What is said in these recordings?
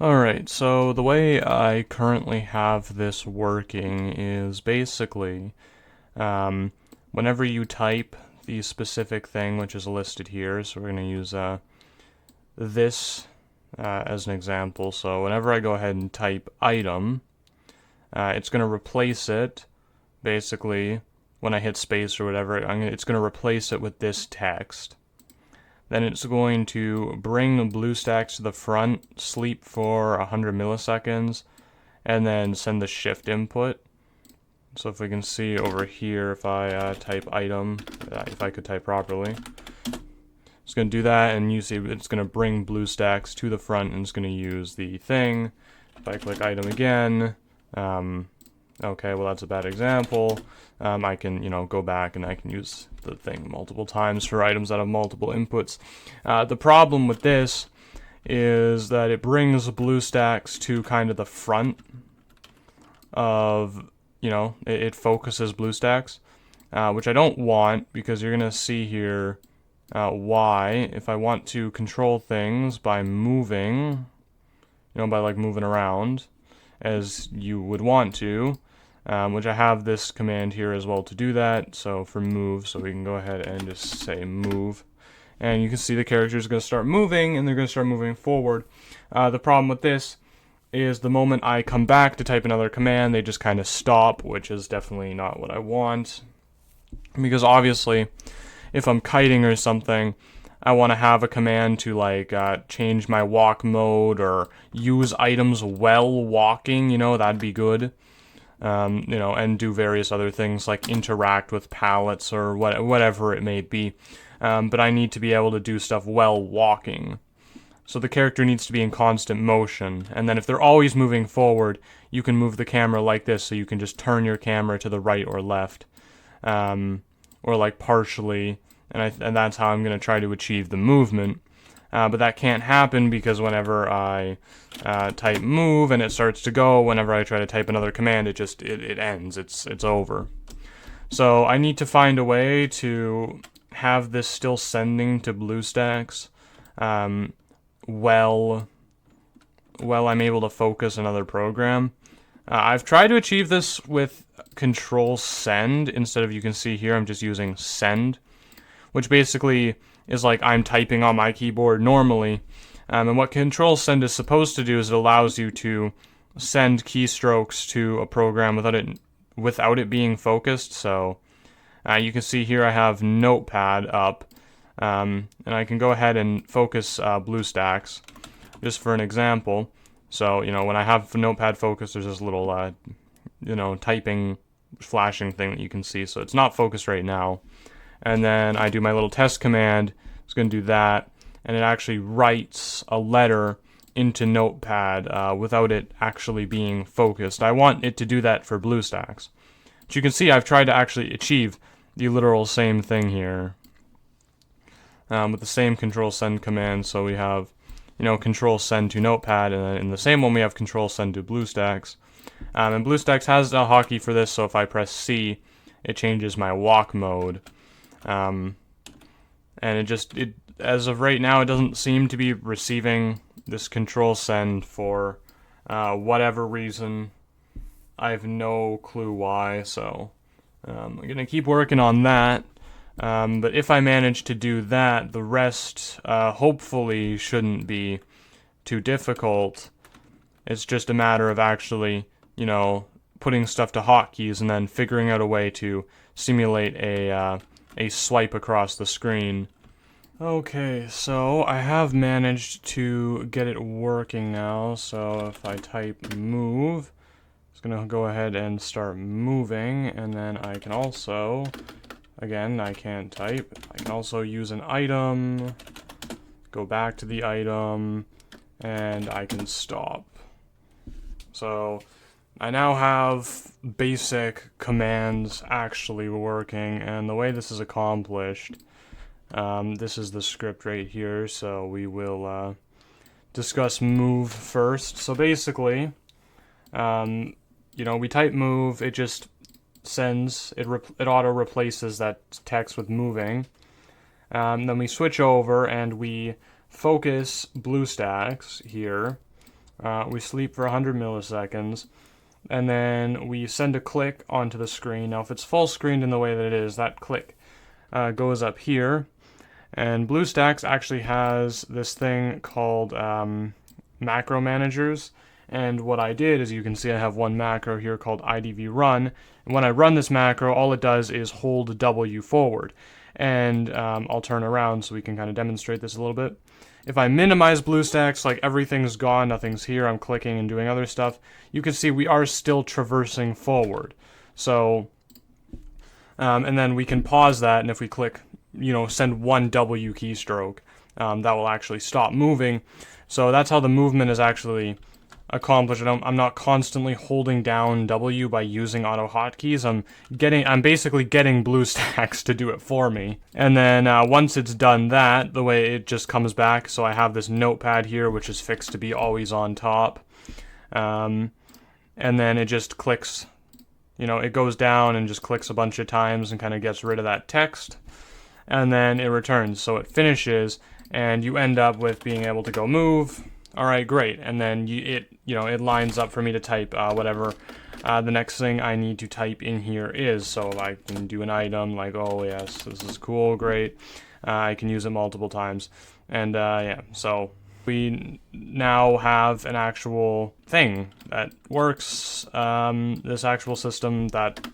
Alright, so the way I currently have this working is basically um, whenever you type the specific thing which is listed here, so we're going to use this as an example. So whenever I go ahead and type item, it's going to replace it basically when I hit space or whatever. It's going to replace it with this text. Then it's going to bring BlueStacks to the front, sleep for 100 milliseconds, and then send the shift input. So if we can see over here, if I type item, if I could type properly, it's going to do that, and you see it's going to bring BlueStacks to the front, and it's going to use the thing. If I click item again, okay, well that's a bad example. I can, go back and I can use the thing multiple times for items that have multiple inputs. The problem with this is that it brings BlueStacks to kind of the front of, it focuses BlueStacks, which I don't want, because you're going to see here why. If I want to control things by moving, by like moving around, as you would want to, which I have this command here as well to do that. So for move, so we can go ahead and just say move, and you can see the character is going to start moving, and they're going to start moving forward. The problem with this is the moment I come back to type another command, they just kind of stop, which is definitely not what I want, because obviously if I'm kiting or something, I want to have a command to like change my walk mode or use items while walking, that'd be good. And do various other things like interact with pallets or whatever it may be. But I need to be able to do stuff while walking. So the character needs to be in constant motion. And then if they're always moving forward, you can move the camera like this, so you can just turn your camera to the right or left. Or like partially. And that's how I'm going to try to achieve the movement. But that can't happen because whenever I type move and it starts to go, whenever I try to type another command, it ends. It's over. So I need to find a way to have this still sending to BlueStacks while I'm able to focus another program. I've tried to achieve this with Control Send instead of, you can see here, I'm just using send, which basically is like I'm typing on my keyboard normally. And what Control Send is supposed to do is it allows you to send keystrokes to a program without it being focused. So you can see here I have Notepad up, and I can go ahead and focus BlueStacks just for an example. So when I have Notepad focused, there's this little typing flashing thing that you can see. So it's not focused right now. And then I do my little test command. It's going to do that, and it actually writes a letter into Notepad without it actually being focused. I want it to do that for BlueStacks. But you can see I've tried to actually achieve the literal same thing here with the same Control Send command. So we have, Control Send to Notepad, and then in the same one we have Control Send to BlueStacks. And BlueStacks has a hotkey for this, so if I press C, it changes my walk mode. And it as of right now, it doesn't seem to be receiving this Control Send for whatever reason. I have no clue why, so I'm gonna keep working on that. But if I manage to do that, the rest hopefully shouldn't be too difficult. It's just a matter of actually, putting stuff to hotkeys and then figuring out a way to simulate a swipe across the screen. Okay, so I have managed to get it working now. So if I type move, it's gonna go ahead and start moving, and then I can also, again, I can't type, I can also use an item, go back to the item, and I can stop. So I now have basic commands actually working, and the way this is accomplished, this is the script right here, so we will discuss move first. So basically, we type move, it just sends, it auto replaces that text with moving. Then we switch over and we focus BlueStacks here, We sleep for 100 milliseconds. And then we send a click onto the screen. Now, if it's full screened in the way that it is, that click goes up here. And BlueStacks actually has this thing called macro managers. And what I did is, you can see I have one macro here called idv run. And when I run this macro, all it does is hold W forward. And I'll turn around so we can kind of demonstrate this a little bit. If I minimize BlueStacks, like everything's gone, nothing's here, I'm clicking and doing other stuff, you can see we are still traversing forward. So, and then we can pause that, and if we click, send one W keystroke, that will actually stop moving. So that's how the movement is actually accomplished. I'm not constantly holding down W by using auto hotkeys. I'm basically getting BlueStacks to do it for me. And then once it's done that, the way it just comes back, so I have this notepad here which is fixed to be always on top. And then it just clicks, it goes down and just clicks a bunch of times and kind of gets rid of that text. And then it returns, so it finishes, and you end up with being able to go move. All right, great. And then it lines up for me to type whatever the next thing I need to type in here is. So I can do an item like, oh yes, this is cool, great. I can use it multiple times. And yeah, so we now have an actual thing that works, this actual system that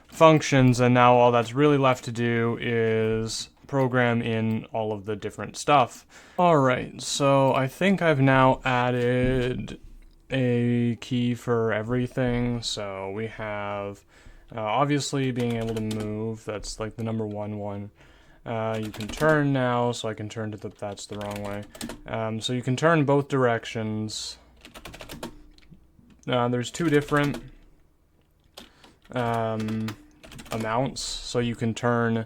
functions, and now all that's really left to do is program in all of the different stuff. Alright, so I think I've now added a key for everything. So we have obviously being able to move, that's like the number one. You can turn now, so I can turn to that's the wrong way. So you can turn both directions. There's two different amounts, so you can turn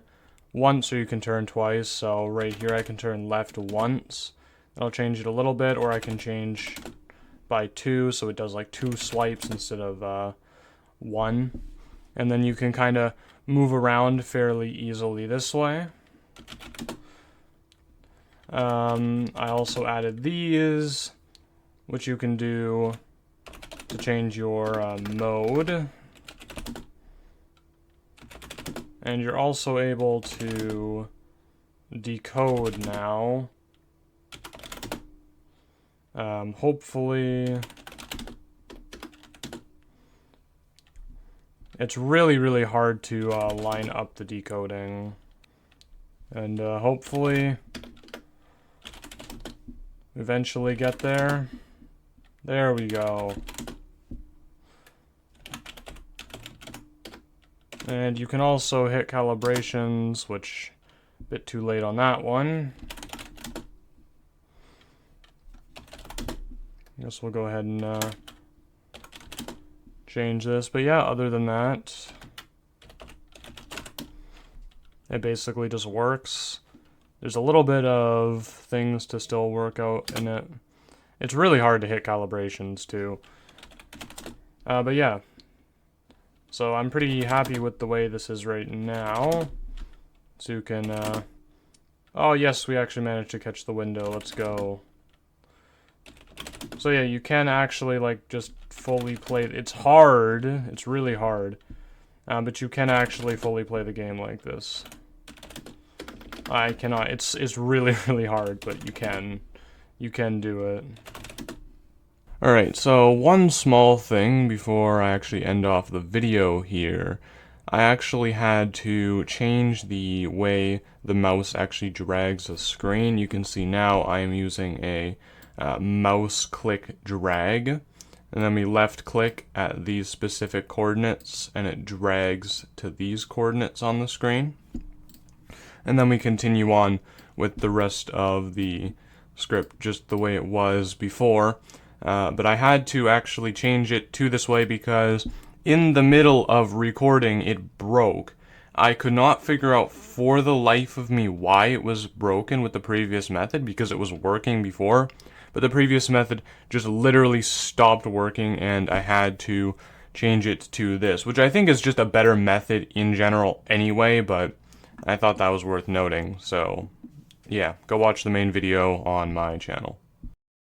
once or you can turn twice. So right here I can turn left once, I'll change it a little bit, or I can change by 2, so it does like 2 swipes instead of 1. And then you can kind of move around fairly easily this way. I also added these, which you can do to change your mode. And you're also able to decode now. Hopefully, it's really hard to line up the decoding. And hopefully, eventually get there. There we go. And you can also hit calibrations, which a bit too late on that one. Guess we'll go ahead and change this. But yeah, other than that, it basically just works. There's a little bit of things to still work out in it. It's really hard to hit calibrations too. But yeah. So I'm pretty happy with the way this is right now. So you can, oh yes, we actually managed to catch the window, let's go. So yeah, you can actually like just fully play, it's hard, it's really hard. But you can actually fully play the game like this. I cannot, it's really hard, but you can do it. Alright, so one small thing before I actually end off the video here. I actually had to change the way the mouse actually drags the screen. You can see now I am using a mouse click drag. And then we left click at these specific coordinates and it drags to these coordinates on the screen. And then we continue on with the rest of the script just the way it was before. But I had to actually change it to this way because in the middle of recording it broke. I could not figure out for the life of me why it was broken with the previous method because it was working before. But the previous method just literally stopped working and I had to change it to this, which I think is just a better method in general anyway, but I thought that was worth noting. So yeah, go watch the main video on my channel.